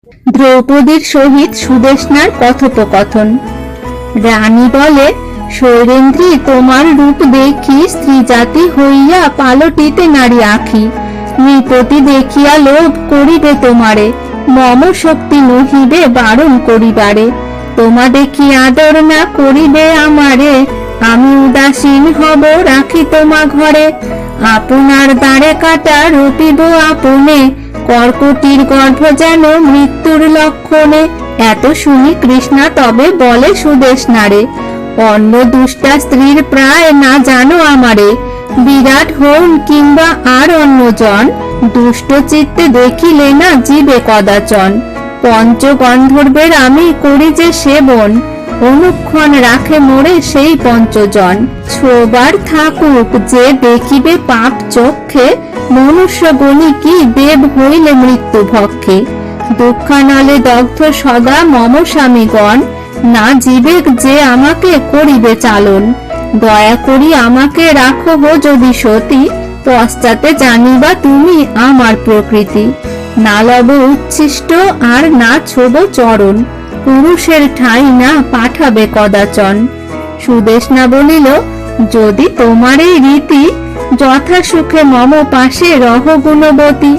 দ্রৌপদীর সহিত সুদেষ্ণার কথোপকথন। রানী বলে, শৈলেন্দ্রী, তোমার রূপ দেখি স্ত্রী জাতি হইয়া পালটিতে নারী আঁখি। নৃপতি দেখিয়া লোভ করিবে তোমারে, মম শক্তি নহিবে বারণ করিবারে। তোমা দেখি আদর না করিবে আমারে, আমি উদাসীন হব রাখি তোমা ঘরে। আপনার দ্বারে কাটা রূপিব আপনে, কর্কটির গর্ভ যেন মৃত্যুর লক্ষণে। এত শুনি কৃষ্ণা তবে বলে সুদেষ্ণারে, অন্য দুষ্টা স্ত্রীর প্রায় না জানো আমারে। বিরাট হন কিংবা আর অন্যজন, দুষ্ট চিত্তে দেখিলে না জীবে কদাচন। পঞ্চগন্ধর্বের আমি করি যে সেবন, অনুক্ষণ রাখে মোরে সেই পঞ্চজন। ছোবার থাকুক যে দেখিবে পাপ চক্ষে, মনুষ্য গণি কি দেব হইলে মৃত্যু ভক্ষে। দুঃখানলে দগ্ধ সদা মম স্বামীগণ, না জীবেক যে আমাকে করিবে চালন। দয়া করি আমাকে রাখো হো যদি সতী, পশ্চাতে জানিবা তুমি আমার প্রকৃতি। না লব উচ্ছিষ্ট আর না ছোব চরণ, পুরুষের ঠাঁই না পাঠাবে কদাচন। সুদেষ্ণা বলিল, যদি তোমার এই রীতি, যথা সুখে মম পাশে রহ গুণবতী।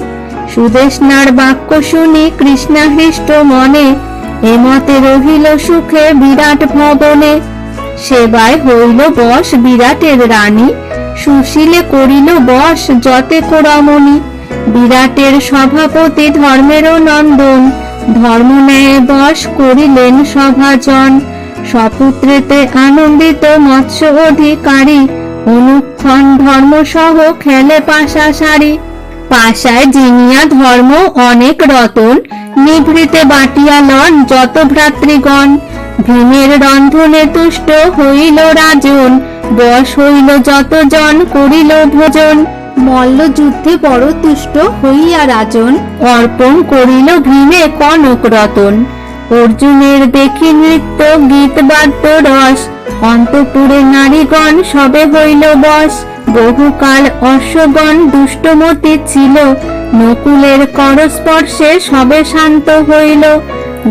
সুদেষ্ণার বাক্য শুনি কৃষ্ণা হৃষ্ট মনে, এমতে রহিল সুখে বিরাট ভবনে। সেবায় হইল বশ বিরাটের রানী, সুশীলে করিল বশ যতে রমণী। বিরাটের সভাপতি ধর্মেরও নন্দন, ধর্ম ন্যায় বশ করিলেন সভাজন। সপুত্রেতে আনন্দিত মৎস্য অধিকারী, অনুক্ষণ ধর্ম সহ খেলে পাশা সারি। পাশায় জিনিয়া ধর্ম অনেক রতন, নিভৃতে বাটিয়া লন যত ভ্রাতৃগণ। ভীমের রন্ধনে তুষ্ট হইল রাজন, বশ হইল যতজন করিল ভোজন। মল্ল যুদ্ধে বড় তুষ্ট হইয়া রাজন, অর্পণ করিল ভীমে কনক রতন। অর্জুনের দেখি নৃত্য গীত বাদ্য রস, অন্তপুরে নারীগণ সবে হইল বশ। বহুকাল অশ্বগণ দুষ্টমতি ছিল, নকুলের করস্পর্শে সবে শান্ত হইল।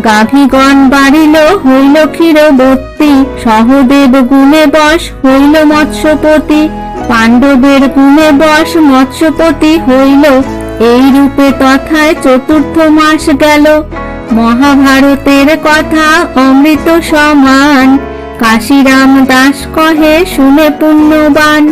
গাভীগণ বাড়িল হইল ক্ষীরবর্তী, সহদেব গুণে বশ হইল মৎস্যপতি। পাণ্ডবের গুণে বশ মৎস্যপতি হইল, এই রূপে তথায় চতুর্থ মাস গেল। মহাভারতের কথা অমৃত সমান, কাশীরাম দাস কহে শুনে পুণ্যবান।